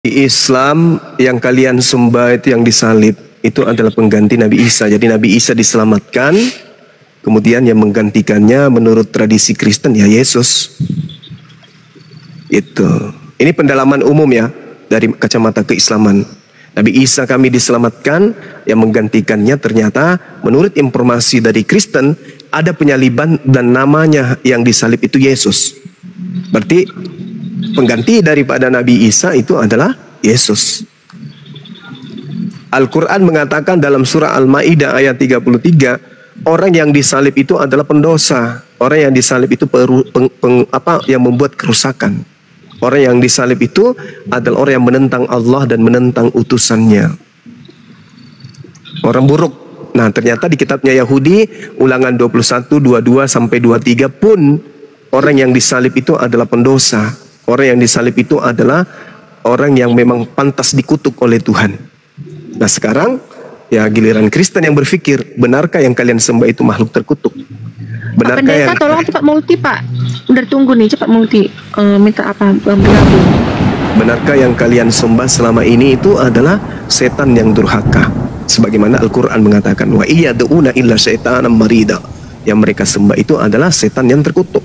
Di Islam yang kalian sembah itu yang disalib itu adalah pengganti Nabi Isa. Jadi Nabi Isa diselamatkan, kemudian yang menggantikannya menurut tradisi Kristen ya Yesus. Itu. Ini pendalaman umum ya dari kacamata keislaman. Nabi Isa kami diselamatkan, yang menggantikannya ternyata menurut informasi dari Kristen ada penyaliban dan namanya yang disalib itu Yesus. Berarti pengganti daripada Nabi Isa itu adalah Yesus. Al-Quran mengatakan dalam surah Al-Ma'idah ayat 33, orang yang disalib itu adalah pendosa. Orang yang disalib itu yang membuat kerusakan. Orang yang disalib itu adalah orang yang menentang Allah dan menentang utusannya. Orang buruk. Nah, ternyata di kitabnya Yahudi, Ulangan 21, 22 sampai 23 pun orang yang disalib itu adalah pendosa. Orang yang disalib itu adalah orang yang memang pantas dikutuk oleh Tuhan. Nah, sekarang ya giliran Kristen yang berpikir, benarkah yang kalian sembah itu makhluk terkutuk? Benarkah Pendeta, yang tolong cepat multi Pak. Udah tunggu nih, cepat multi. Minta apa? Benarkah yang kalian sembah selama ini itu adalah setan yang durhaka? Sebagaimana Al-Quran mengatakan, wa iyad'una illa syaitanan marida. Yang mereka sembah itu adalah setan yang terkutuk.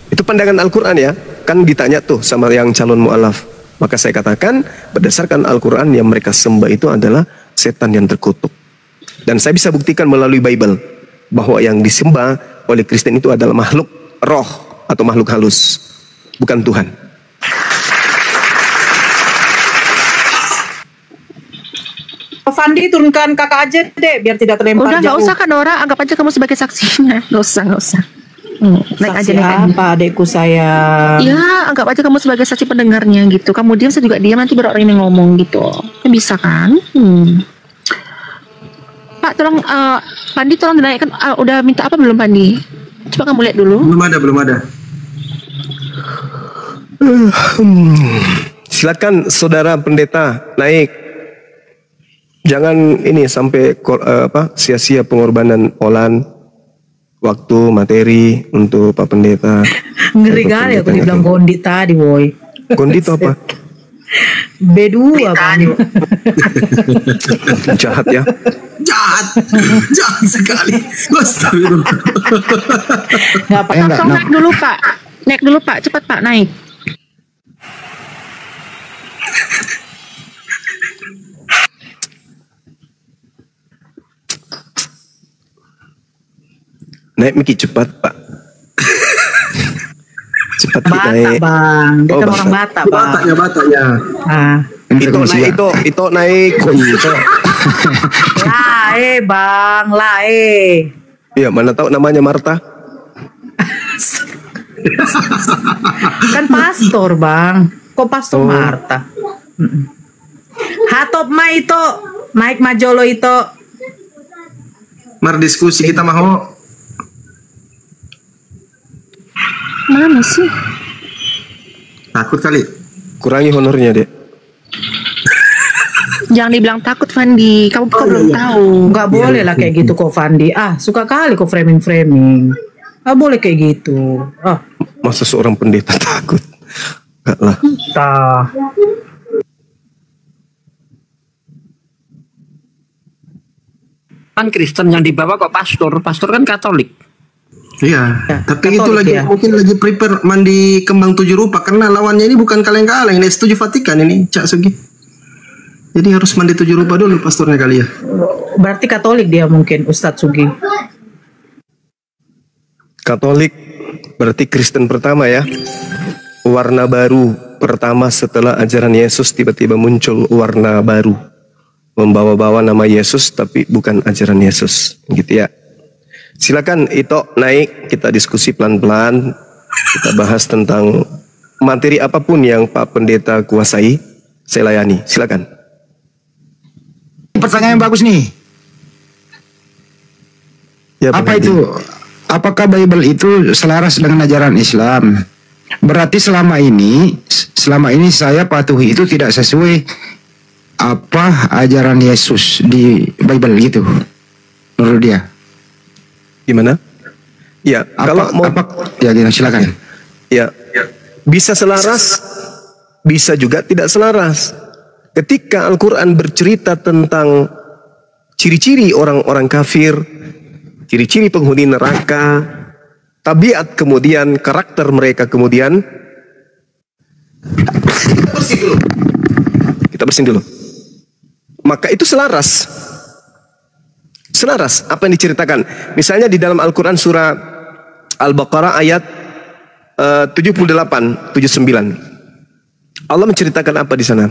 Itu pandangan Al-Quran ya. Kan ditanya tuh sama yang calon mu'alaf. Maka saya katakan berdasarkan Al-Quran yang mereka sembah itu adalah setan yang terkutuk. Dan saya bisa buktikan melalui Bible bahwa yang disembah oleh Kristen itu adalah makhluk roh atau makhluk halus, bukan Tuhan. Fandi, turunkan kakak aja deh biar tidak terlempar. Udah nggak jauh. usah kan Nora, anggap aja kamu sebagai saksinya. Nggak usah. Naik aja, naik aja. Apa adekku saya? Ya, anggap aja kamu sebagai saksi pendengarnya gitu. Kamu diam, saya juga diam, nanti baru orang yang ngomong gitu. Kan bisa kan? Pak, tolong Pandi tolong dinaikkan. Udah minta apa belum Pandi? Coba kamu lihat dulu. Belum ada. Silakan saudara pendeta naik. Jangan ini sampai sia-sia pengorbanan Olan, waktu, materi untuk Pak Pendeta. Ngeri kali aku dibilang Gondi tadi, boy. Gondi itu apa? B2 Bang. Jahat ya. Jahat sekali. Astagfirullah. Nggak apa. Langsung naik dulu Pak, cepat Pak, naik. Naik Miki cepat Pak. Cepat Batak naik. Bang, dia kan orang Batak Bang. Bataknya. Ah. Itu naik. Lae Bang, lae. Iya, mana tahu namanya Marta. Kan pastor Bang. Kok pastor Marta? Hatop ma itu, Mike Majolo itu. Mar diskusi kita mau. Mana sih? Takut kali. Kurangi honornya, Dek. Jangan dibilang takut Fandi, kamu belum tahu. Nggak boleh lah kayak gitu kok Fandi. Suka kali kok framing. Nggak boleh kayak gitu. Masa seorang pendeta takut? Enggak lah. Kan Kristen yang dibawa kok pastor kan Katolik. Iya, tapi Katolik itu lagi ya. mungkin lagi prepare mandi kembang 7 rupa karena lawannya ini bukan kaleng-kaleng, ini setuju Vatikan ini, Cak Sugi. Jadi harus mandi 7 rupa dulu pastornya kali ya. Berarti Katolik dia mungkin Ustadz Sugi. Katolik berarti Kristen pertama ya. Warna baru pertama setelah ajaran Yesus tiba-tiba muncul warna baru. Membawa-bawa nama Yesus tapi bukan ajaran Yesus, gitu ya. Silakan Ito naik, kita diskusi pelan-pelan. Kita bahas tentang materi apapun yang Pak Pendeta kuasai, saya layani. Silakan. Pertanyaan yang bagus nih. Ya, Apa itu? Apakah Bible itu selaras dengan ajaran Islam? Berarti selama ini saya patuhi itu tidak sesuai apa ajaran Yesus di Bible gitu. Menurut dia. Gimana? Ya, kalau mau ya silakan. ya bisa selaras bisa juga tidak selaras. Ketika Al-Quran bercerita tentang ciri-ciri orang-orang kafir, ciri-ciri penghuni neraka, tabiat kemudian, karakter mereka kemudian, kita bersihin dulu. Maka itu selaras. Selaras apa yang diceritakan. Misalnya di dalam Al-Quran surah Al-Baqarah ayat 78, 79. Allah menceritakan apa di sana?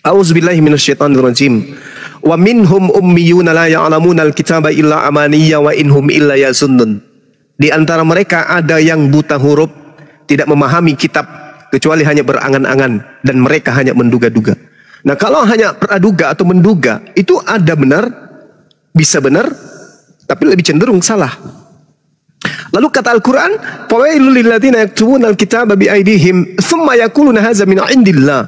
A'udzubillahi minasyaitonirrajim. Wa minhum ummiyuna la ya'lamuna al-kitaba illa amaniyya wa inhum illa yazunnun. Di antara mereka ada yang buta huruf, tidak memahami kitab kecuali hanya berangan-angan, dan mereka hanya menduga-duga. Nah, kalau hanya praduga atau menduga, itu ada benar, bisa benar, tapi lebih cenderung salah. Lalu kata Al-Quran, fawailul lil ladzina yaktubuna al-kitaba bi aydihim tsumma yaquluna hadza min indillah.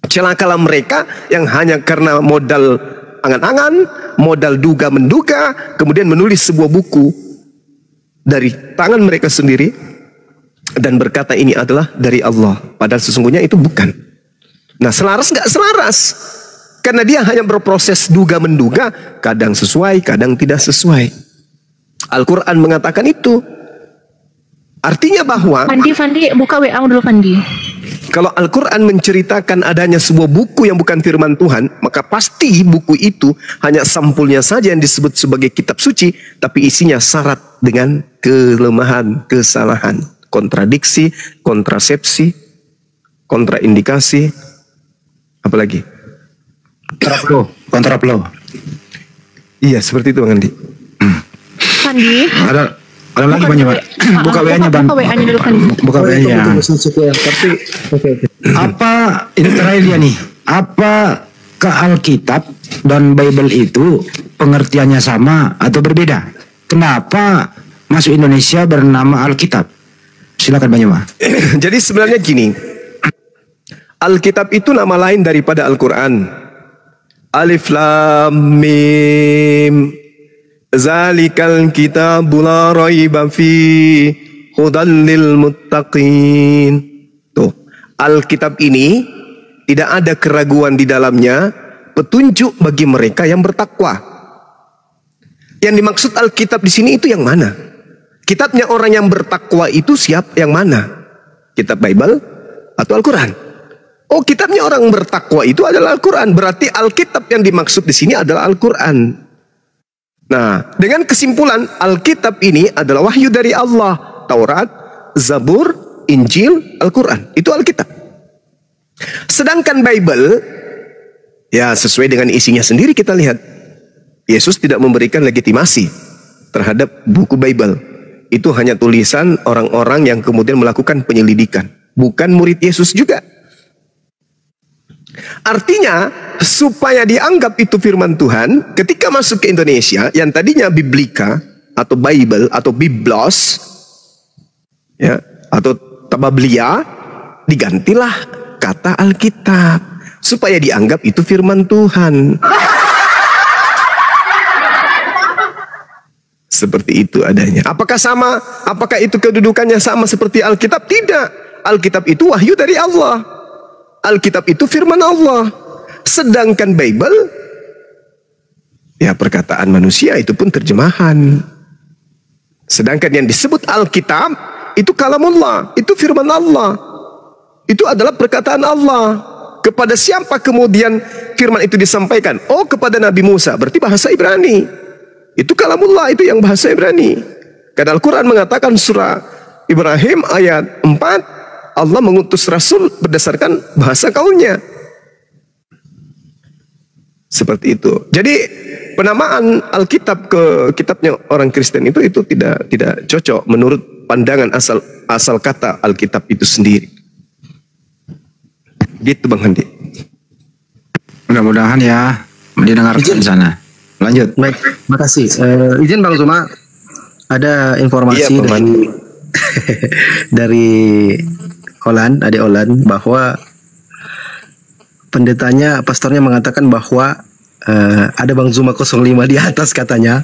Celakalah mereka yang hanya karena modal angan-angan, modal duga-menduga, kemudian menulis sebuah buku dari tangan mereka sendiri dan berkata ini adalah dari Allah, padahal sesungguhnya itu bukan. Nah, selaras nggak selaras? Karena dia hanya berproses duga-menduga, kadang sesuai, kadang tidak sesuai. Al-Quran mengatakan itu. Artinya bahwa Fandi, buka WA dulu Fandi. kalau Al-Quran menceritakan adanya sebuah buku yang bukan firman Tuhan, maka pasti buku itu hanya sampulnya saja yang disebut sebagai kitab suci, tapi isinya syarat dengan kelemahan, kesalahan, kontradiksi, kontrasepsi, kontraindikasi, apalagi? Kontraplo. Iya, seperti itu Bang Andi. Fandi. Ada lagi banyak, Pak. Buka WA-nya, Bang. Buka WA-nya dulu Fandi. Buka WA-nya. Tapi oke. Apa ini terakhir dia nih? Apa ke Alkitab dan Bible itu pengertiannya sama atau berbeda? Kenapa masuk Indonesia bernama Alkitab? Silakan Banyak, Pak. Jadi sebenarnya gini, Alkitab itu nama lain daripada Al-Quran. Alif Lam Mim. Zalikal kitabu la raiba fi hudan lil muttaqin. Tuh, Alkitab ini tidak ada keraguan di dalamnya, petunjuk bagi mereka yang bertakwa. Yang dimaksud Alkitab di sini itu yang mana? Kitabnya orang yang bertakwa itu yang mana? Kitab Bible atau Al-Quran? Oh, kitabnya orang bertakwa itu adalah Al-Quran. Berarti Alkitab yang dimaksud di sini adalah Al-Quran. Nah, dengan kesimpulan Alkitab ini adalah wahyu dari Allah. Taurat, Zabur, Injil, Al-Quran. Itu Alkitab. Sedangkan Bible, ya sesuai dengan isinya sendiri kita lihat. Yesus tidak memberikan legitimasi terhadap buku Bible. Itu hanya tulisan orang-orang yang kemudian melakukan penyelidikan. Bukan murid Yesus juga. Artinya, supaya dianggap itu firman Tuhan, ketika masuk ke Indonesia, yang tadinya Biblika, atau Bible, atau Biblos, ya, atau Tabablia, digantilah kata Alkitab. Supaya dianggap itu firman Tuhan. Seperti itu adanya. Apakah sama? Apakah itu kedudukannya sama seperti Alkitab? Tidak. Alkitab itu wahyu dari Allah. Alkitab itu firman Allah. Sedangkan Bible, ya perkataan manusia, itu pun terjemahan. Sedangkan yang disebut Alkitab, itu kalamullah, itu firman Allah. Itu adalah perkataan Allah. Kepada siapa kemudian firman itu disampaikan? Oh, kepada Nabi Musa, berarti bahasa Ibrani. Itu kalamullah, itu yang bahasa Ibrani. Karena Al-Quran mengatakan surah Ibrahim ayat 4, Allah mengutus Rasul berdasarkan bahasa kaumnya. Seperti itu. Jadi penamaan Alkitab ke kitabnya orang Kristen itu tidak cocok menurut pandangan asal kata Alkitab itu sendiri. Gitu Bang Handi. Mudah-mudahan ya didengarkan di sana. Lanjut. Baik, makasih. Izin Bang Zuma, ada informasi Iya, dari Olan, Ade Olan, bahwa pendetanya, pastornya mengatakan bahwa ada Bang Zuma 05 di atas katanya.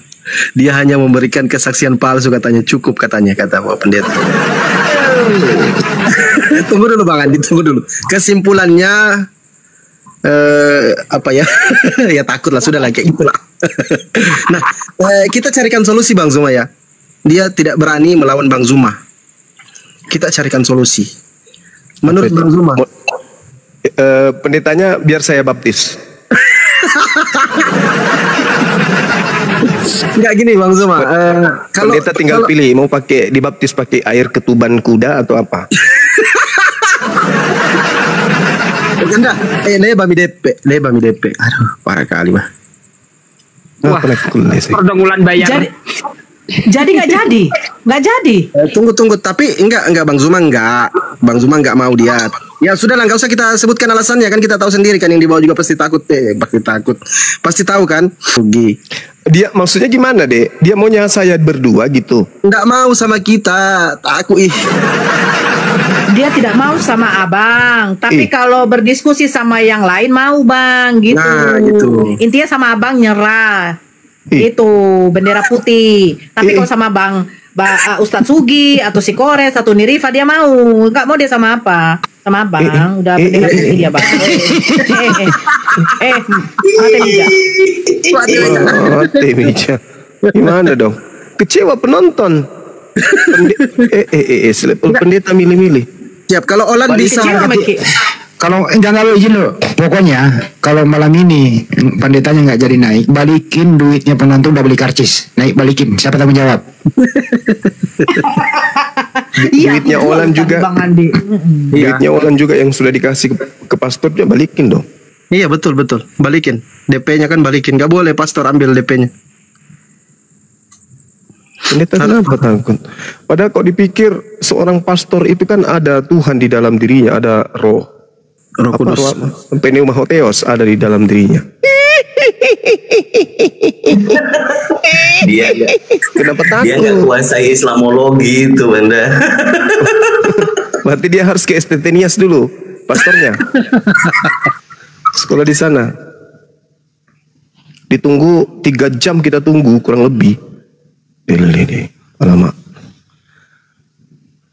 Dia hanya memberikan kesaksian palsu katanya, cukup katanya, kata Pak Pendeta. Tunggu dulu Bang Andi, tunggu dulu. Kesimpulannya apa ya? Ya takut lah, sudah lah kayak itulah. Nah, kita carikan solusi Bang Zuma ya. Dia tidak berani melawan Bang Zuma. Kita carikan solusi. Menurut Bang Zuma, pendetanya biar saya baptis. Enggak gini Bang Zuma. Kalau Pendeta tinggal pilih mau pakai dibaptis pakai air ketuban kuda atau apa. enggak, lebami DP. Aduh, parah kali mah. Wah, perdengulan bayar. Jadi nggak jadi. Tunggu. Tapi enggak Bang Zuma enggak. Bang Zuma enggak mau dia. Ya sudah lah, enggak usah kita sebutkan alasannya kan, kita tahu sendiri kan, yang di bawah juga pasti takut Pasti tahu kan? Rugi. Dia maksudnya gimana, Dek? Dia maunya saya berdua gitu. Enggak mau sama kita. Takut ih. Dia tidak mau sama abang, tapi kalau berdiskusi sama yang lain mau Bang, gitu. Nah, gitu. Intinya sama abang nyerah. Itu bendera putih. Tapi kalau sama Ustadz Sugi atau si Kores atau Nirifa dia mau. Enggak mau dia sama apa? Sama abang. Udah bendera putih dia Bang. Mati meja. Gimana dong? Kecewa penonton. Pendeta milih-milih. Siap, kalau Olan bisa Kalau jangan lo izin lo, pokoknya kalau malam ini pendetanya nggak jadi naik, balikin duitnya penonton, udah beli karcis, naik balikin, siapa tanggung jawab? Duitnya Olan juga, duitnya Olan juga yang sudah dikasih ke pastornya balikin dong. Iya betul, balikin. DP-nya kan balikin, nggak boleh pastor ambil DP-nya. Pendeta kenapa takut? Padahal kalau dipikir seorang pastor itu kan ada Tuhan di dalam dirinya, ada roh Kudus. Pneumahotheos ada di dalam dirinya. Dia Kenapa takut? Dia nggak kuasai Islamologi itu, Banda. Berarti dia harus ke Estetenias dulu, pastornya. Sekolah di sana. Ditunggu 3 jam kita tunggu kurang lebih. Alamak.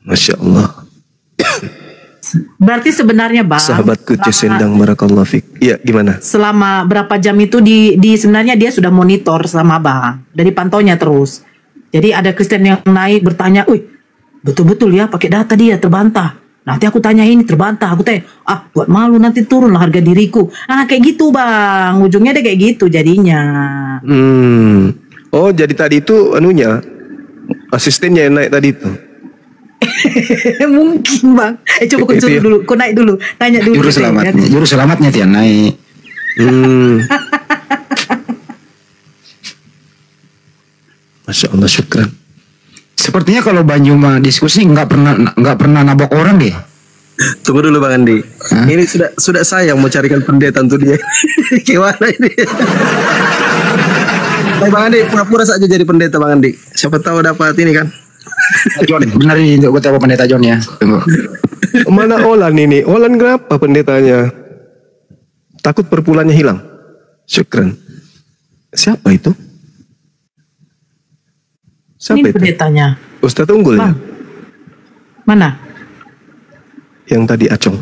Masya Allah. Berarti sebenarnya Bang, Sahabatku Cesendang Barakallahu Fik. Iya, gimana? selama berapa jam itu di sebenarnya dia sudah monitor sama Bang, dari pantaunya terus. Jadi ada Kristen yang naik bertanya, "Wih, betul-betul ya pakai data dia terbantah. Nanti aku tanya ini terbantah, aku tanya, buat malu nanti turun lah harga diriku." Kayak gitu Bang, ujungnya dia kayak gitu jadinya. Oh, jadi tadi itu anunya asistennya yang naik tadi itu. Mungkin Bang. Coba kau suruh dulu, kau naik dulu, tanya dulu. Juru selamatnya Tian naik. Masya Allah, syukran. Sepertinya kalau Banyuma diskusi nggak pernah nabok orang deh. Tunggu dulu Bang Andi. Ini sudah saya mau carikan pendeta untuk dia. Gimana ini? Bang Andi, pura-pura saja jadi pendeta Bang Andi. Siapa tahu dapat ini kan. John, benar ini untuk gue tahu pendeta John ya. Tunggu. Mana Olan ini? Olan kenapa pendetanya? Takut perpulanya hilang. Syukran. Siapa itu? Siapa Ini itu? pendetanya. Ustadz Unggul ya? Bang. Mana? Yang tadi Acong.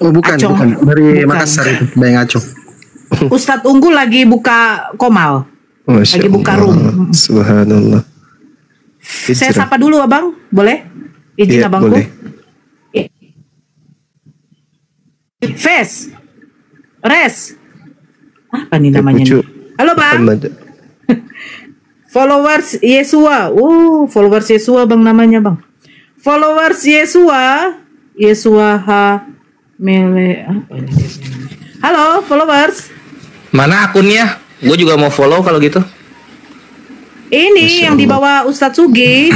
Oh bukan. Dari Makassar itu, Bayang Acong. Ustadz Unggul lagi buka komal. Masya Lagi buka Allah. room. Subhanallah. Saya sapa dulu Abang, boleh? Izin Iya, Abangku. boleh. Res. Apa nih namanya nih? Halo Bang. Followers Yesua. Followers Yesua Bang namanya Bang. Followers Yesua. Yesua Mele apa ini? Halo followers. Mana akunnya? Gue juga mau follow kalau gitu. Ini yang dibawa Ustadz Sugi.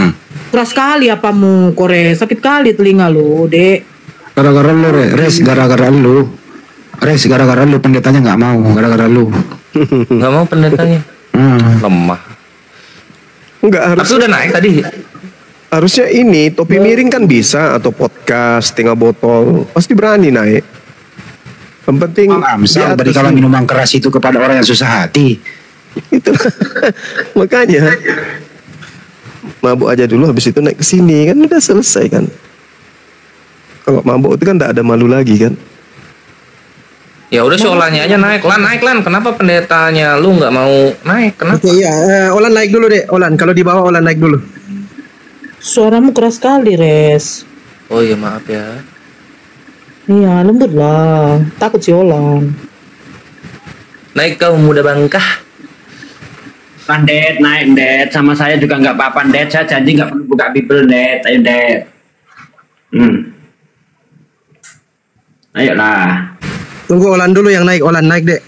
Keras sekali apamu, Kore. Sakit kali telinga lu, Dek. Gara-gara lu, Res, gara-gara lu. Res, gara-gara lu pendetanya nggak mau, gara-gara lu. Nggak mau pendetanya. Lemah. Enggak harus. Tapi udah naik tadi. Harusnya ini topi miring kan bisa, atau podcast setengah botol pasti berani naik. Yang penting misal tadi kalau minuman keras itu kepada orang yang susah hati. Itu makanya mabuk aja dulu, habis itu naik ke sini kan udah selesai kan. Kalau mabuk itu kan tidak ada malu lagi kan. Ya udah Olanya aja naik lan. Kenapa pendetanya lu nggak mau naik? Kenapa? Oke, iya, Olan naik dulu deh. Olan, kalau di bawah Olan naik dulu. Suaramu keras sekali, Res. Oh iya maaf ya. Iya, lembut lah. Takut si Olan. Naik kau muda bangkah. Pandet, naik Det, sama saya juga nggak apa-apa Det, saya janji nggak perlu buka Bible Det, ayo Det. Ayolah. Tunggu Olan dulu yang naik. Olan naik deh.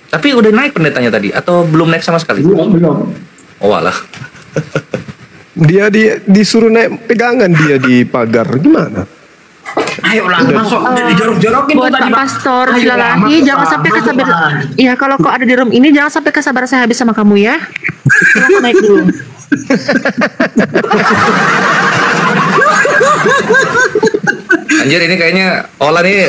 Tapi udah naik pendetanya tadi atau belum naik sama sekali? Belum. Oh alah. Dia disuruh naik pegangan dia di pagar gimana? Ayolah, masuk dijorok-jorokin Buat Pak Pastor Silalahi, jangan sampai kesabaran. Iya, kalau kau ada di room ini jangan sampai kesabaran saya habis sama kamu ya. Silahkan naik dulu. Anjir ini kayaknya Olan ini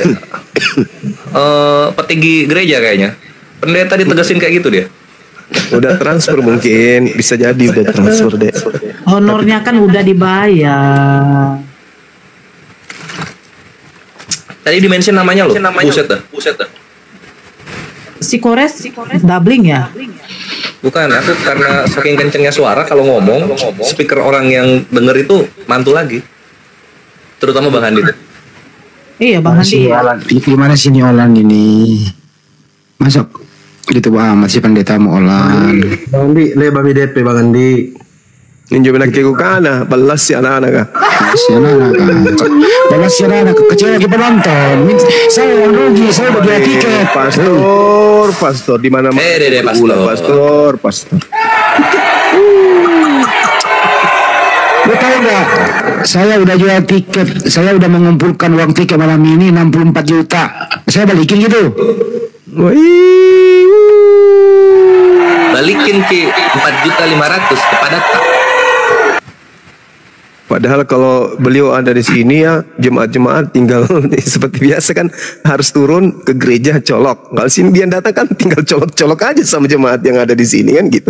petinggi gereja kayaknya. Pendeta ditegasin kayak gitu dia. Udah transfer mungkin, bisa jadi udah transfer deh. Honornya kan udah dibayar. Tadi dimention namanya loh. Buset dah. Si Kores doubling ya? Bukan, aku karena saking kencengnya suara kalau ngomong, speaker orang yang denger itu mantul lagi. Terutama Bang Handi. Iya, Bang Handi. Gimana sih ini Olan ini? Masuk gitu amat sih pendeta mau Olan. Bang Andi, le Bang DP Bang Andi. Ninjo bilang ke kana, balas si anak-anak kah? Balas si anak kecil lagi penonton. Saya yang rugi, saya udah tiket. Pastor di mana-mana. Dede Pastor. Lo tahu nggak? Saya udah jual tiket, saya udah mengumpulkan uang tiket malam ini 64 juta. Saya balikin gitu. Balikin ke 4.500.000 kepada tak. Padahal kalau beliau ada di sini ya jemaat-jemaat tinggal seperti biasa kan harus turun ke gereja colok. Kalau sini dia datang kan tinggal colok-colok aja sama jemaat yang ada di sini kan gitu.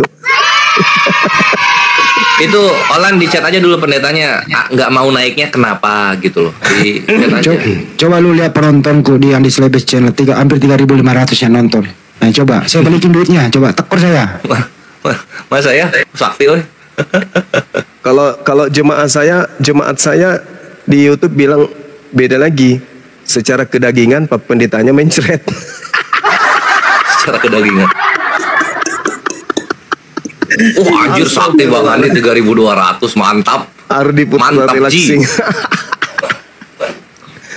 Itu Olan di chat aja dulu pendetanya nggak mau naiknya kenapa gitu loh. Di chat aja. Coba lu lihat penontonku di yang di Slebes channel hampir 3.500 yang nonton. Nah coba saya balikin duitnya, coba tekor saya. Masa ya sakti oi. Kalau jemaat saya di YouTube bilang beda lagi. Secara kedagingan Pak pendetanya mencret. Secara kedagingan. Anjir sakti banget nih 3.200 mantap. Ardi Putra relaxing.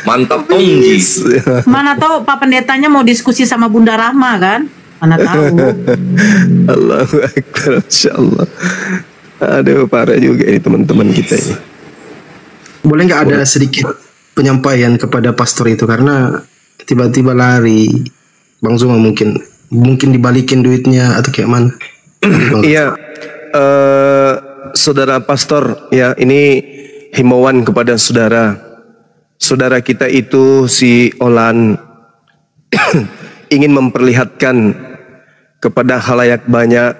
Mantap Tongji. Mana tahu Pak Pendetanya mau diskusi sama Bunda Rahma kan? Mana tahu. Allahu Akbar, insyaallah. Aduh parah juga ini teman-teman kita ini. Boleh nggak ada sedikit penyampaian kepada pastor itu karena tiba-tiba lari. Bang Zuma mungkin dibalikin duitnya atau kayak mana? Iya, saudara pastor ya, ini himbauan kepada saudara kita itu si Olan ingin memperlihatkan kepada khalayak banyak,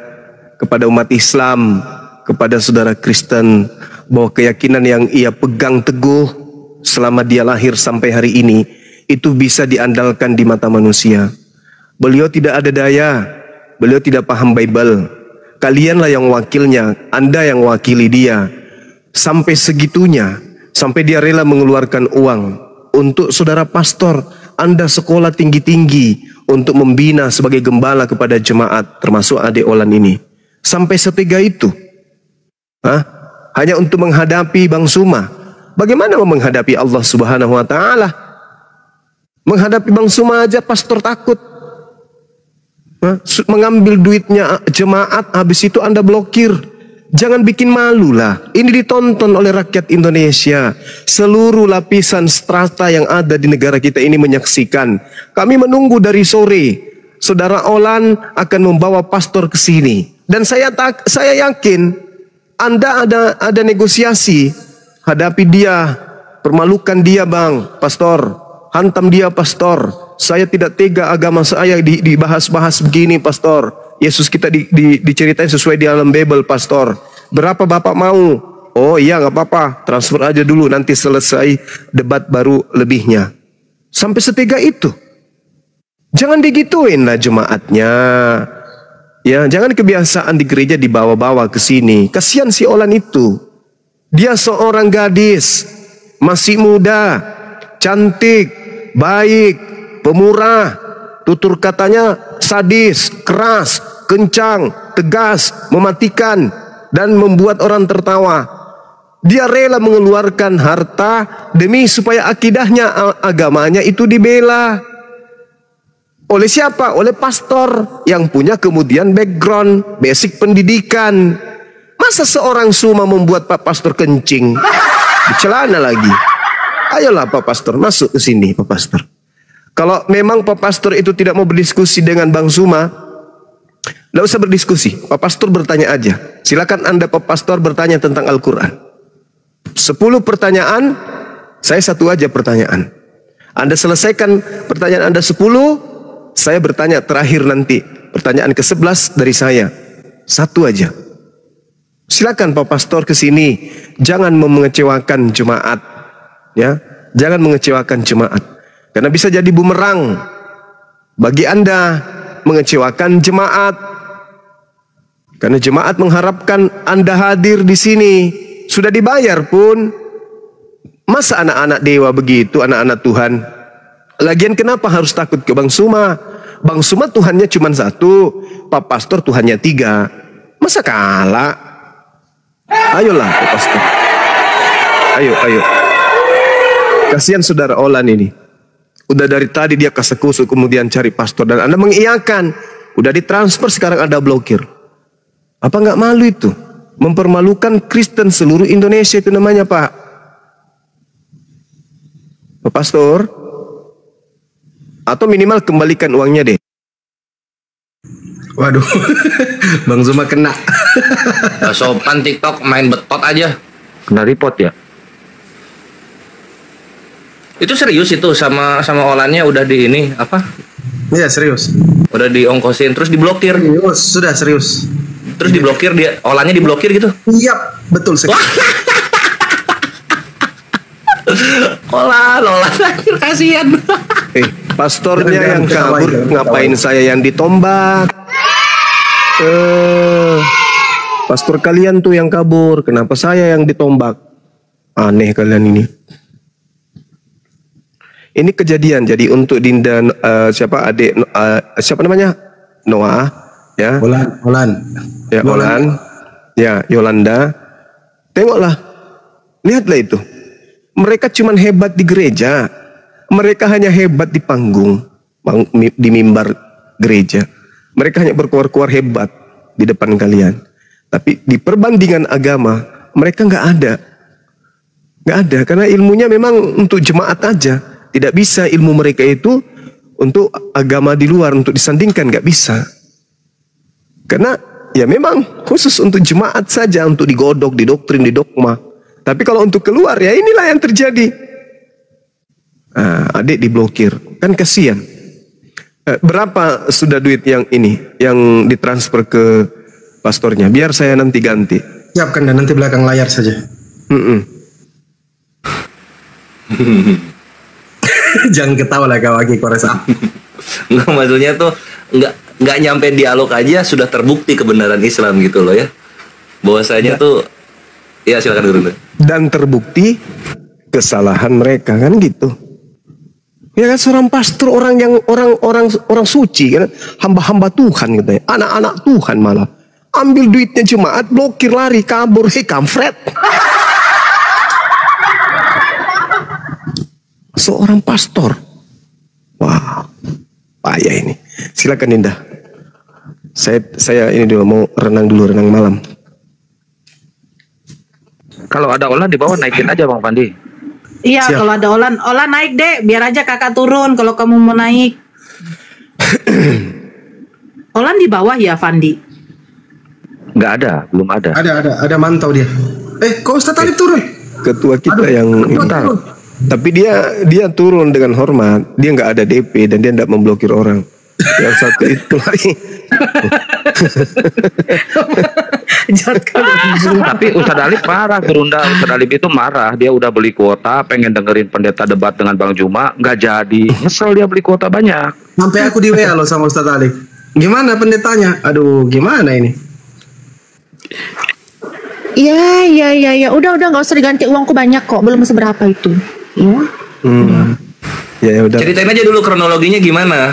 kepada umat Islam, kepada saudara Kristen bahwa keyakinan yang ia pegang teguh selama dia lahir sampai hari ini itu bisa diandalkan di mata manusia. Beliau tidak ada daya, beliau tidak paham Bible. Kalianlah yang wakilnya, Anda yang wakili dia. Sampai segitunya, sampai dia rela mengeluarkan uang untuk saudara pastor. Anda sekolah tinggi-tinggi untuk membina sebagai gembala kepada jemaat, termasuk adik Olan ini. Sampai setega itu. Hanya untuk menghadapi Bang Suma. Bagaimana mau menghadapi Allah Subhanahu wa taala? Menghadapi Bang Suma aja pastor takut. Mengambil duitnya jemaat, habis itu Anda blokir. Jangan bikin malu lah. Ini ditonton oleh rakyat Indonesia. Seluruh lapisan strata yang ada di negara kita ini menyaksikan. Kami menunggu dari sore. Saudara Olan akan membawa pastor ke sini. Dan saya yakin Anda ada negosiasi. Hadapi dia, permalukan dia Bang, pastor. Hantam dia pastor. Saya tidak tega agama saya dibahas-bahas begini pastor. Yesus kita diceritain sesuai di alam Bible, pastor. Berapa Bapak mau? Oh iya nggak apa-apa, transfer aja dulu, nanti selesai debat baru lebihnya. Sampai setega itu. Jangan digituin lah jemaatnya. Ya, jangan kebiasaan di gereja dibawa-bawa ke sini. Kasihan si Olan itu. Dia seorang gadis, masih muda, cantik, baik, pemurah. Tutur katanya sadis, keras, kencang, tegas, mematikan, dan membuat orang tertawa. Dia rela mengeluarkan harta demi supaya akidahnya, agamanya itu dibela. Oleh siapa? Oleh pastor yang punya kemudian background, basic pendidikan. Masa seorang suma membuat Pak Pastor kencing? Di celana lagi. Ayolah Pak Pastor, masuk ke sini Pak Pastor. Kalau memang Pak Pastor itu tidak mau berdiskusi dengan Bang Suma, tidak usah berdiskusi. Pak Pastor bertanya aja. Silakan Anda Pak Pastor bertanya tentang Al-Quran. 10 pertanyaan, saya satu aja pertanyaan. Anda selesaikan pertanyaan Anda 10, saya bertanya terakhir nanti. Pertanyaan ke-11 dari saya. Satu aja. Silakan Pak Pastor ke sini. Jangan mengecewakan jemaat. Ya, jangan mengecewakan jemaat. Karena bisa jadi bumerang bagi Anda mengecewakan jemaat. Karena jemaat mengharapkan Anda hadir di sini. Sudah dibayar pun. Masa anak-anak dewa begitu, anak-anak Tuhan? Lagian kenapa harus takut ke Bang Suma? Bang Suma Tuhannya cuma 1, Pak Pastor Tuhannya 3. Masa kalah? Ayolah Pak Pastor. Ayo. Kasihan saudara Olan ini. Udah dari tadi dia kasekusuk kemudian cari pastor dan Anda mengiyakan. Udah ditransfer sekarang Anda blokir. Apa nggak malu itu? Mempermalukan Kristen seluruh Indonesia itu namanya Pak. Pak Pastor. Atau minimal kembalikan uangnya deh. Waduh, Bang Zuma kena. Sopan TikTok main betot aja. Kena report ya? Itu serius itu sama Olannya udah di ini apa? Iya serius. Udah diongkosin terus diblokir. Serius, sudah serius. Terus diblokir dia, Olannya diblokir gitu. Iya, betul sekali. Olan, kasihan. Pastornya yang kabur, ngapain saya yang ditombak? Pastor kalian tuh yang kabur, kenapa saya yang ditombak? Aneh kalian ini. Ini kejadian, jadi untuk Dinda siapa adik siapa namanya? Noah, ya. Olan. Ya, Olan. Ya, Yolanda. Tengoklah. Lihatlah itu. Mereka cuman hebat di gereja. Mereka hanya hebat di panggung, di mimbar gereja. Mereka hanya berkuar-kuar hebat di depan kalian. Tapi di perbandingan agama, mereka nggak ada. Nggak ada, karena ilmunya memang untuk jemaat aja. Tidak bisa ilmu mereka itu untuk agama di luar, untuk disandingkan, nggak bisa. Karena ya memang khusus untuk jemaat saja, untuk digodok, didoktrin, didogma. Tapi kalau untuk keluar, ya inilah yang terjadi. Adik diblokir, kan kasihan. Berapa sudah duit yang ini, yang ditransfer ke pastornya? Biar saya nanti ganti. Siapkan dan nanti belakang layar saja. Jangan ketawa lah kau lagi koresa. Nggak, maksudnya tuh nggak nyampe dialog aja sudah terbukti kebenaran Islam gitu loh ya. Bahwasanya tuh ya silakan dulu. Dan terbukti kesalahan mereka kan gitu. Ya kan seorang pastor orang suci kan, hamba-hamba Tuhan gitu ya. Anak-anak Tuhan malah ambil duitnya jemaat, blokir, lari, kabur, kampret. Seorang pastor. Wah, payah ini. Silakan Dinda. Saya ini dulu mau renang malam. Kalau ada Olan di bawah naikin aja Bang Pandi. Iya, kalau ada Olan naik deh, biar aja kakak turun kalau kamu mau naik. Olan di bawah ya, Fandi? Nggak ada, belum ada. Ada mantau dia. Kok Ustaz Talib turun? Ketua kita tapi dia turun dengan hormat. Dia nggak ada DP dan dia tidak memblokir orang. Yang satu itu lagi. Jahat kali. Tapi Ustadz Alif marah, Gerunda. Ustadz Alif itu marah. Dia udah beli kuota, pengen dengerin pendeta debat dengan Bang Juma, nggak jadi. Nyesel dia beli kuota banyak. Sampai aku di WA loh sama Ustadz Alif. Gimana pendetanya? Aduh, gimana ini? Iya. Udah nggak usah diganti, uangku banyak kok, belum seberapa itu. Ya udah. Ceritain aja dulu kronologinya gimana.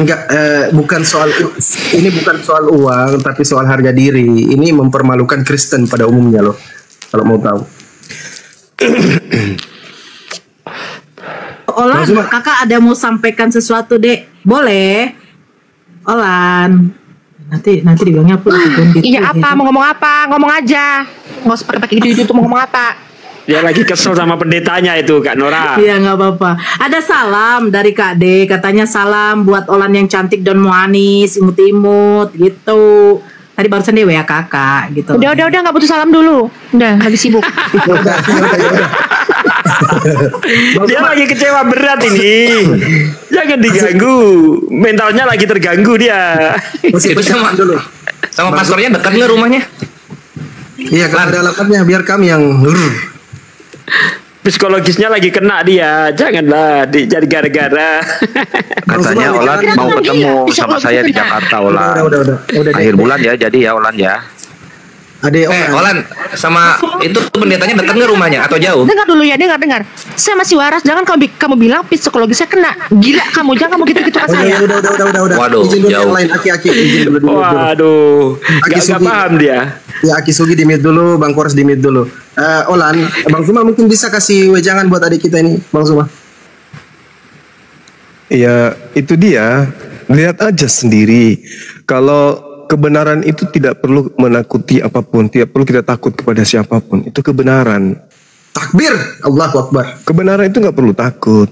Enggak, bukan soal ini, bukan soal uang, tapi soal harga diri. Ini mempermalukan Kristen pada umumnya loh. Kalau mau tahu. Olan, kakak ada mau sampaikan sesuatu, Dek? Boleh. Olan. Nanti dibilangnya apa? Iya apa? Mau ngomong apa? Ngomong aja. Nggak usah pakai gitu mau ngomong apa? Dia lagi kesel sama pendetanya itu, Kak Nora. Iya, nggak apa-apa. Ada salam dari Kak D, katanya salam buat Olan yang cantik dan manis, imut-imut gitu. Tadi barusan dia WA kakak gitu. Udah nggak butuh salam dulu. Udah lagi sibuk. Dia lagi kecewa berat ini. Jangan diganggu. Mentalnya lagi terganggu dia. Itu sama pastornya dekat nggak rumahnya? Iya, kalau ada alamatnya biar kami yang Psikologisnya lagi kena dia. Janganlah jadi gara-gara. Katanya Olan mau ketemu sama saya di Jakarta, Olan. Udah. Akhir bulan ya, jadi ya Olan ya. Olan sama itu pendetanya dekat nggak rumahnya atau jauh? Dengar dulu ya, dengar. Saya masih waras. Jangan kamu bilang psikologisnya kena. Gila kamu, jangan kamu gitu-gitu ke saya. Udah. Waduh, izin dulu jauh. yang lain, Aki izin dulu. Waduh, gak paham dia. Ya, Aki Sugi di mute dulu, Bang Kores di mute dulu. Olan, Bang Zuma mungkin bisa kasih wejangan buat adik kita ini, Bang Zuma. Ya, itu dia. Lihat aja sendiri. Kalau kebenaran itu tidak perlu menakuti apapun, tidak perlu kita takut kepada siapapun. Itu kebenaran. Takbir, Allahu Akbar. Kebenaran itu nggak perlu takut.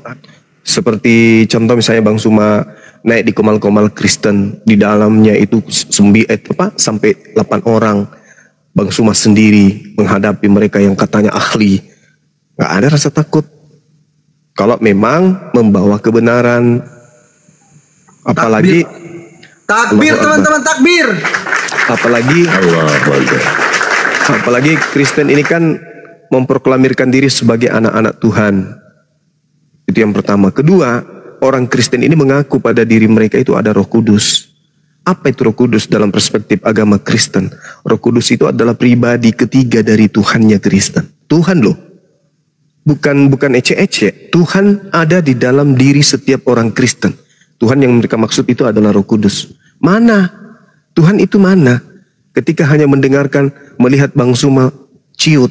Seperti contoh misalnya Bang Suma naik di komal-komal Kristen, di dalamnya itu sampai 8 orang. Bang Suma sendiri menghadapi mereka yang katanya ahli. Nggak ada rasa takut. Kalau memang membawa kebenaran, apalagi takbir teman-teman, takbir. Apalagi Kristen ini kan memproklamirkan diri sebagai anak-anak Tuhan. Itu yang pertama. Kedua, orang Kristen ini mengaku pada diri mereka itu ada Roh Kudus. Apa itu Roh Kudus dalam perspektif agama Kristen? Roh Kudus itu adalah pribadi ketiga dari Tuhannya Kristen. Tuhan loh. Bukan ece-ece. Tuhan ada di dalam diri setiap orang Kristen. Tuhan yang mereka maksud itu adalah Roh Kudus. Mana? Tuhan itu mana? Ketika hanya mendengarkan, melihat Bang Suma ciut.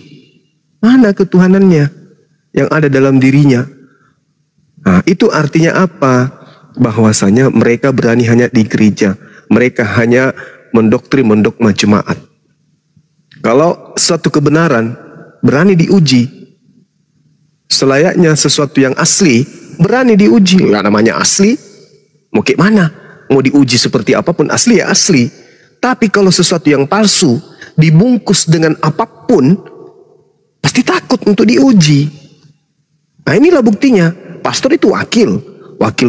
Mana ketuhanannya yang ada dalam dirinya? Nah, itu artinya apa? Bahwasanya mereka berani hanya di gereja. Mereka hanya mendokma jemaat. Kalau suatu kebenaran berani diuji, selayaknya sesuatu yang asli berani diuji. Nggak namanya asli, mau kayak mana? Mau diuji seperti apapun, asli ya asli. Tapi kalau sesuatu yang palsu dibungkus dengan apapun, pasti takut untuk diuji. Nah, inilah buktinya. Pastor itu wakil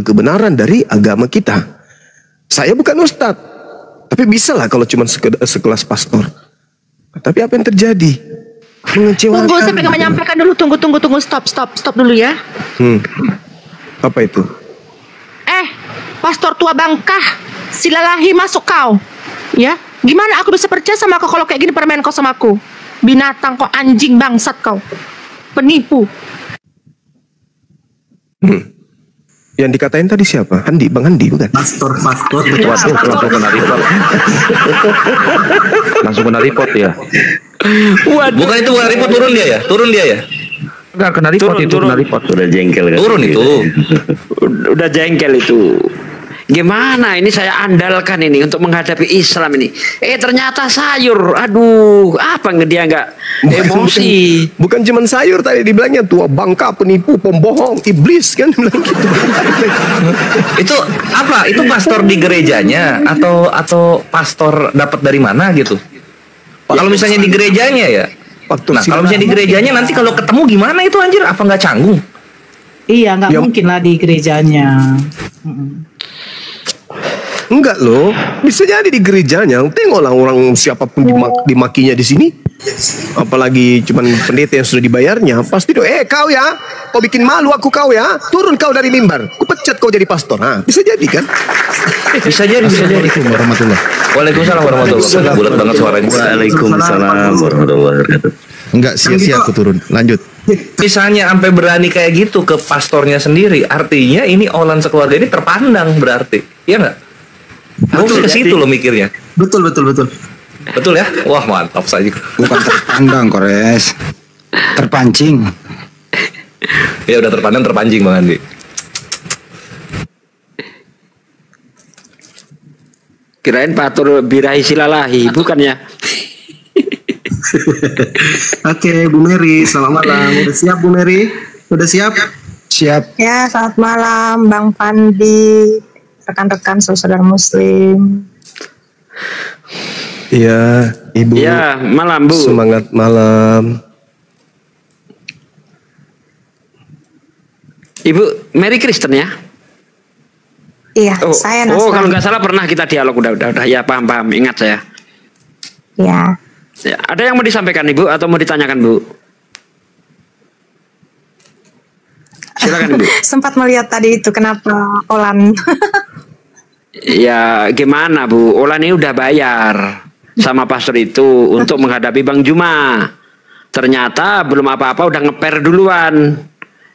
kebenaran dari agama kita. Saya bukan ustadz, tapi bisa lah kalau cuma sekelas pastor. Tapi apa yang terjadi? Mengecewakan. Tunggu, saya pengen menyampaikan dulu. Tunggu, stop dulu ya. Apa itu? Pastor tua bangkah, silalahi masuk kau. Ya, gimana aku bisa percaya sama kau kalau kayak gini permain kau sama aku? Binatang kau, anjing bangsat kau, penipu. Yang dikatain tadi siapa? Bang Handi bukan? Pastor. Waduh, langsung kena report. Langsung kena report ya. Bukan itu bukan report, turun dia ya. Enggak kena report, kena report. Udah jengkel kan? Turun itu. Udah jengkel itu. Gimana ini saya andalkan ini untuk menghadapi Islam ini. Ternyata sayur. Aduh, apa dia nggak emosi? Bukan cuman sayur tadi dibilangnya tua bangka, penipu, pembohong, iblis kan bilang gitu. Itu apa? Itu pastor di gerejanya atau pastor dapat dari mana gitu? Kalau misalnya di gerejanya ya. Nah, kalau misalnya di gerejanya nanti kalau ketemu gimana itu anjir? Apa nggak canggung? Iya, nggak mungkin lah di gerejanya. Enggak loh, bisa jadi di gerejanya. Tengoklah orang siapapun dimakinya di sini. Apalagi cuman pendeta yang sudah dibayarnya, pasti kau ya, kau bikin malu aku kau ya, turun kau dari mimbar, ku pecat kau jadi pastor. Nah, bisa jadi kan? Bisa jadi. Assalamualaikum warahmatullahi. Waalaikumsalam warahmatullahi wabarakatuh. Bulat banget suaranya. Waalaikumsalam warahmatullahi wabarakatuh. Enggak sia-sia aku turun. Lanjut. Misalnya sampai berani kayak gitu ke pastornya sendiri, artinya ini Olan sekeluarga ini terpandang berarti, iya nggak? Aku sih ke situ loh mikirnya. Betul. Betul ya? Wah mantap saja. Bukan terpandang, Kores. Terpancing. Ya udah terpandang terpancing Bang Andi. Kirain patur birahi silalahi, bukan ya? Oke, Bu Mary, selamat malam. Udah siap Bu Mary? Udah siap? Siap. Ya, selamat malam Bang Pandi, rekan-rekan saudara muslim. Iya, Ibu. Ya, malam Bu. Semangat malam. Ibu Mary Kristen ya? Iya, saya Nasrani. Oh, kalau nggak salah pernah kita dialog, udah. Ya, paham, ingat saya. Ya. Ya, ada yang mau disampaikan Ibu atau mau ditanyakan Bu? Silakan Ibu. Sempat melihat tadi itu kenapa Olan. Ya, gimana Bu? Olan ini udah bayar sama pastor itu untuk menghadapi Bang Juma. Ternyata belum apa-apa udah ngeper duluan.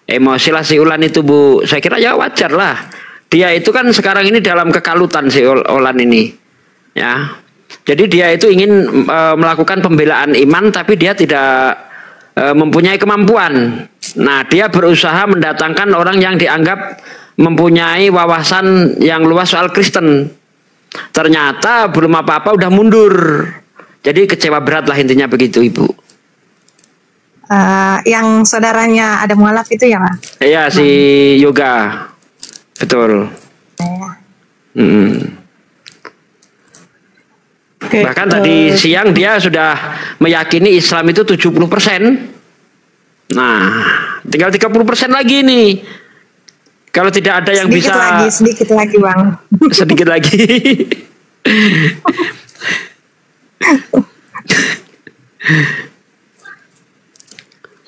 Emosi lah si Olan itu Bu. Saya kira ya wajar lah. Dia itu kan sekarang ini dalam kekalutan si Olan ini. Ya. Jadi dia itu ingin melakukan pembelaan iman tapi dia tidak mempunyai kemampuan. Nah, dia berusaha mendatangkan orang yang dianggap mempunyai wawasan yang luas soal Kristen. Ternyata belum apa-apa udah mundur. Jadi kecewa berat lah intinya begitu Ibu. Yang saudaranya ada mualaf itu ya Pak? Iya si Yoga. Betul. Bahkan tadi siang dia sudah meyakini Islam itu 70%. Nah, tinggal 30% lagi nih. Kalau tidak ada yang sedikit lagi Bang. Sedikit lagi.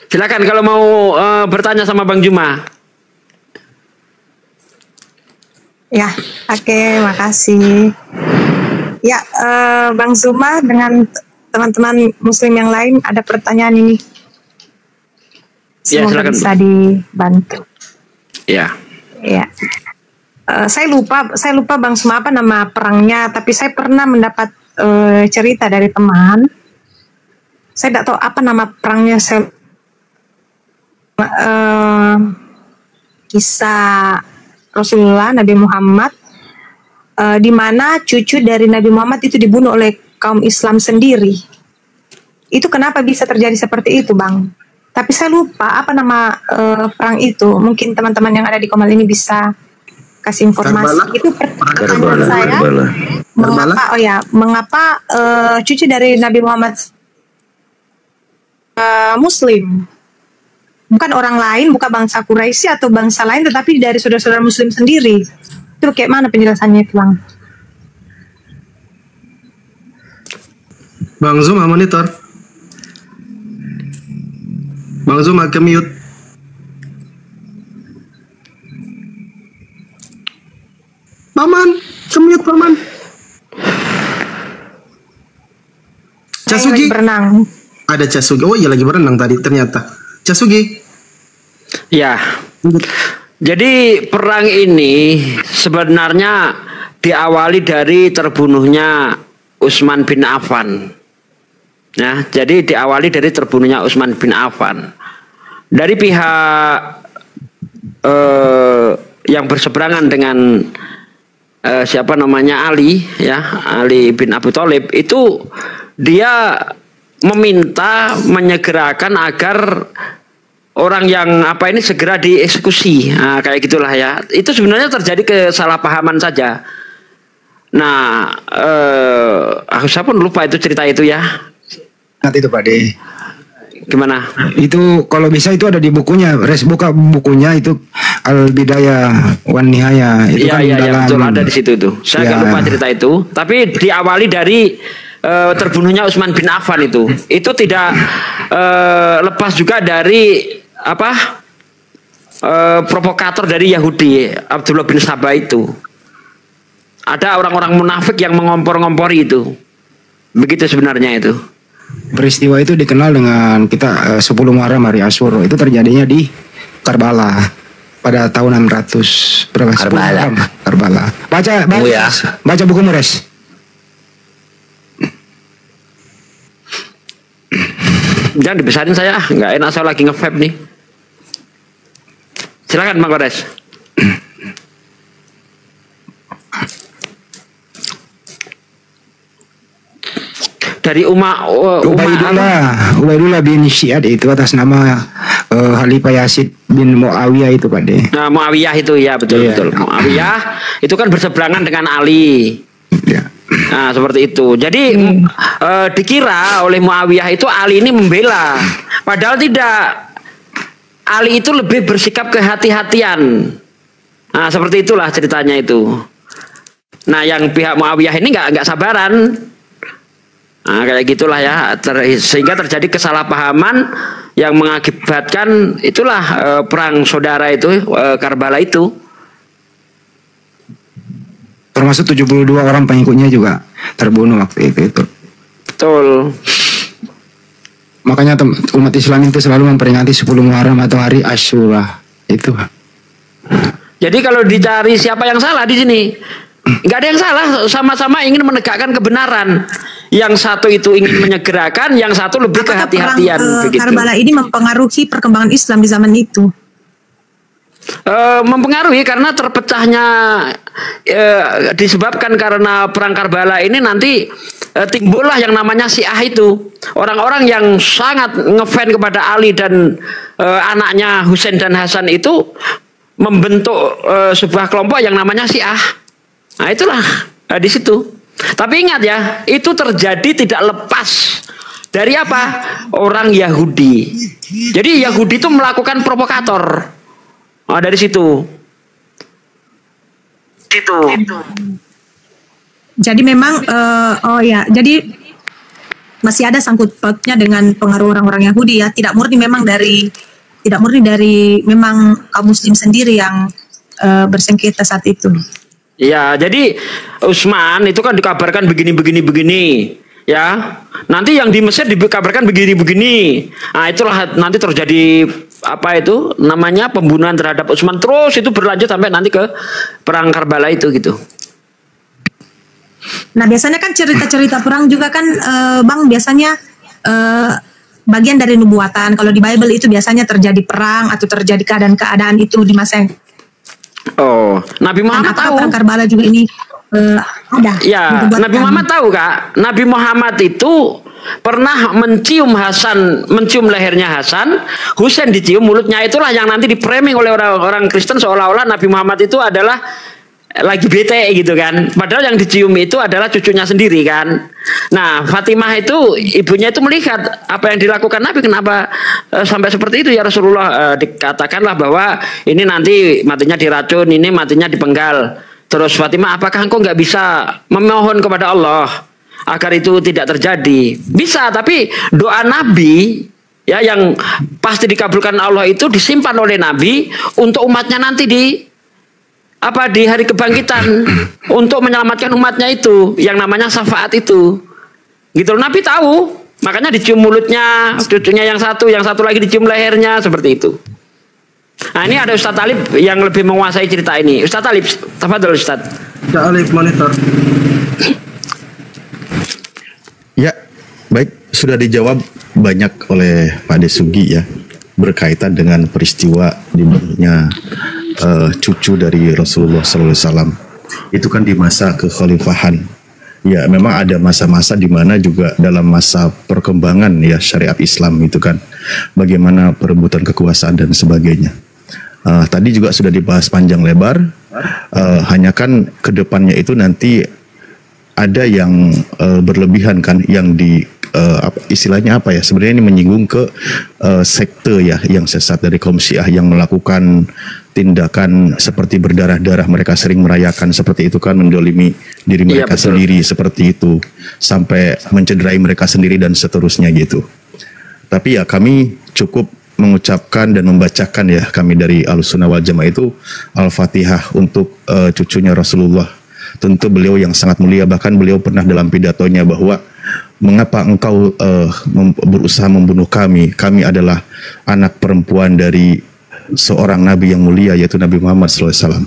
Silakan kalau mau bertanya sama Bang Juma. Ya, oke, makasih. Ya, Bang Zuma dengan teman-teman muslim yang lain ada pertanyaan ini. Semoga bisa dibantu. Ya. Ya. Saya lupa Bang Zuma apa nama perangnya, tapi saya pernah mendapat cerita dari teman. Saya tidak tahu apa nama perangnya. Kisah Rasulullah Nabi Muhammad. Di mana cucu dari Nabi Muhammad itu dibunuh oleh kaum Islam sendiri. Itu kenapa bisa terjadi seperti itu, Bang? Tapi saya lupa apa nama perang itu. Mungkin teman-teman yang ada di Komal ini bisa kasih informasi. Itu pertanyaan saya. Mengapa cucu dari Nabi Muhammad Muslim? Bukan orang lain, bukan bangsa Quraisy atau bangsa lain, tetapi dari saudara-saudara Muslim sendiri. Itu kayak mana penjelasannya itu, Bang? Bang Zuma monitor. Bang Zuma ke mute. Paman, ke mute Paman. Casugi berenang. Ada Casugi. Oh iya lagi berenang tadi ternyata. Casugi. Ya. Jadi perang ini sebenarnya diawali dari terbunuhnya Utsman bin Affan. Nah, jadi diawali dari terbunuhnya Utsman bin Affan. Dari pihak yang berseberangan dengan siapa namanya Ali, ya Ali bin Abi Thalib, itu dia meminta menyegerakan agar orang yang apa ini segera dieksekusi. Nah, kayak gitulah ya. Itu sebenarnya terjadi kesalahpahaman saja. Nah, saya pun lupa itu cerita itu ya. Nanti itu Pak De. Gimana? Itu kalau bisa itu ada di bukunya. Buka bukunya itu Al-Bidayah wan Nihayah. Itu Iya, kan iya, dalam, betul, ada di situ tuh. Saya agak lupa cerita itu. Tapi diawali dari terbunuhnya Utsman bin Affan itu. Itu tidak lepas juga dari apa? Provokator dari Yahudi Abdullah bin Sabah itu. Ada orang-orang munafik yang mengompor-ngompori itu. Begitu sebenarnya itu. peristiwa itu dikenal dengan kita 10 Muharram hari Asyura. Itu terjadinya di Karbala pada tahun 600 berapa? Karbala. Karbala. Baca ya. Baca buku Mures. Jangan dibesarin saya, nggak enak saya lagi nge-vape nih. Silakan Bang Kores. Dari Ubaidullah bin Syihad itu atas nama Khalifah Yazid bin Muawiyah itu Pak De. Nah, Muawiyah itu ya betul. Muawiyah itu kan berseberangan dengan Ali. Ya. Nah seperti itu. Jadi dikira oleh Muawiyah itu Ali ini membela, padahal tidak. Ali itu lebih bersikap kehati-hatian. Nah seperti itulah ceritanya itu. Nah yang pihak Muawiyah ini nggak sabaran. Nah kayak gitulah ya, sehingga terjadi kesalahpahaman yang mengakibatkan itulah perang saudara itu, Karbala itu. Termasuk 72 orang pengikutnya juga terbunuh waktu itu. Betul. Makanya umat Islam itu selalu memperingati 10 Muharram atau hari Asyura itu. Jadi kalau dicari siapa yang salah di sini, nggak ada yang salah, sama-sama ingin menegakkan kebenaran. Yang satu itu ingin menyegerakan, yang satu lebih kehati-hatian. Karbala ini mempengaruhi perkembangan Islam di zaman itu. Mempengaruhi karena terpecahnya disebabkan karena perang Karbala ini nanti timbullah yang namanya Syiah itu. Orang-orang yang sangat ngefans kepada Ali dan anaknya Husain dan Hasan itu membentuk sebuah kelompok yang namanya Syiah. Nah itulah di situ. Tapi ingat ya, itu terjadi tidak lepas dari apa? Orang Yahudi. Jadi Yahudi itu melakukan provokator. Oh, dari situ. Jadi memang jadi masih ada sangkut pautnya dengan pengaruh orang-orang Yahudi ya. Tidak murni dari memang kaum muslim sendiri yang bersengketa saat itu. Ya, jadi Utsman itu kan dikabarkan begini, ya. Nanti yang di Mesir dikabarkan begini. Nah, itulah nanti terjadi apa itu namanya pembunuhan terhadap Utsman, terus itu berlanjut sampai nanti ke perang Karbala itu gitu. Nah, biasanya kan cerita-cerita perang juga kan Bang biasanya bagian dari nubuatan. Kalau di Bible itu biasanya terjadi perang atau terjadi keadaan-keadaan itu di masa yang Nabi Muhammad tahu. Perang Karbala juga ini ada. Ya, Nabi Muhammad tahu Kak. Nabi Muhammad itu pernah mencium lehernya Hasan, Husain dicium mulutnya. Itulah yang nanti diframing oleh orang-orang Kristen seolah-olah Nabi Muhammad itu adalah lagi bete gitu kan. Padahal yang dicium itu adalah cucunya sendiri kan. Nah, Fatimah itu ibunya itu melihat apa yang dilakukan Nabi, kenapa sampai seperti itu ya Rasulullah. Dikatakanlah bahwa ini nanti matinya diracun, ini matinya dipenggal. Terus Fatimah, apakah engkau nggak bisa memohon kepada Allah agar itu tidak terjadi? Bisa, tapi doa Nabi ya yang pasti dikabulkan Allah itu disimpan oleh Nabi untuk umatnya nanti di hari kebangkitan untuk menyelamatkan umatnya itu yang namanya syafaat itu. Gitu Nabi tahu, makanya dicium mulutnya cucunya yang satu lagi dicium lehernya seperti itu. Nah, ini ada Ustadz Talib yang lebih menguasai cerita ini. Ustadz Talib, tafadhol Ustadz. Talib monitor. Ya, baik, sudah dijawab banyak oleh Pak Desugi ya, berkaitan dengan peristiwa dibunuhnya cucu dari Rasulullah SAW. Itu kan di masa kekhalifahan. Ya, memang ada masa-masa di mana juga dalam masa perkembangan ya syariat Islam itu kan, bagaimana perebutan kekuasaan dan sebagainya. Tadi juga sudah dibahas panjang lebar. Hanya kan kedepannya itu nanti ada yang berlebihan kan, yang istilahnya apa ya? Sebenarnya ini menyinggung ke sekte ya yang sesat dari kaum Syiah yang melakukan tindakan seperti berdarah-darah. Mereka sering merayakan seperti itu kan, mendolimi diri mereka sendiri seperti itu sampai mencederai mereka sendiri dan seterusnya gitu. Tapi ya kami cukup mengucapkan dan membacakan ya, kami dari Ahlussunnah wal Jamaah itu Al-Fatihah untuk cucunya Rasulullah. Tentu beliau yang sangat mulia, bahkan beliau pernah dalam pidatonya bahwa mengapa engkau berusaha membunuh kami? Kami adalah anak perempuan dari seorang nabi yang mulia, yaitu Nabi Muhammad SAW.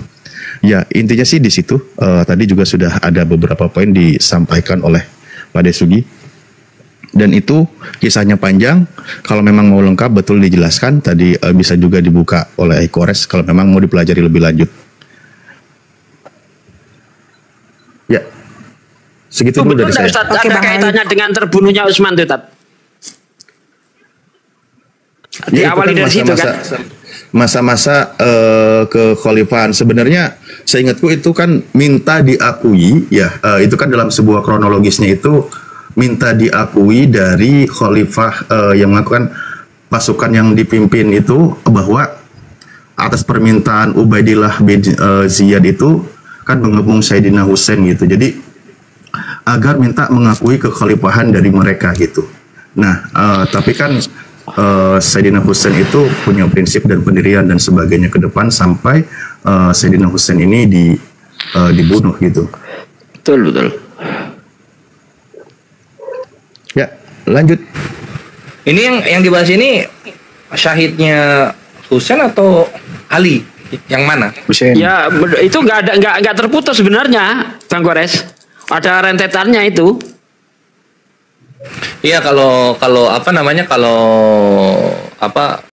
Ya, intinya sih di situ. Tadi juga sudah ada beberapa poin disampaikan oleh Pak Desugi. Dan itu kisahnya panjang. Kalau memang mau lengkap betul dijelaskan, tadi bisa juga dibuka oleh Eikores kalau memang mau dipelajari lebih lanjut. Ya, segitu dulu dari saya. Ustaz, ada kaitannya dengan terbunuhnya Utsman tuh, Tat? Diawali dari situ kan? Masa-masa kekhalifahan sebenarnya seingatku itu kan minta diakui ya, itu kan dalam sebuah kronologisnya itu minta diakui dari khalifah yang melakukan pasukan yang dipimpin itu, bahwa atas permintaan Ubaidillah bin Ziyad itu kan mengepung Sayyidina Husain gitu. Jadi agar minta mengakui kekhalifahan dari mereka gitu. Nah, tapi kan Sayyidina Husain itu punya prinsip dan pendirian dan sebagainya ke depan sampai Sayyidina Husain ini dibunuh gitu. Betul. Ya, lanjut. Ini yang dibahas ini syahidnya Husain atau Ali? Yang mana? Husain. Ya, itu nggak terputus sebenarnya, Bang Gores. Ada rentetannya itu. Iya, kalau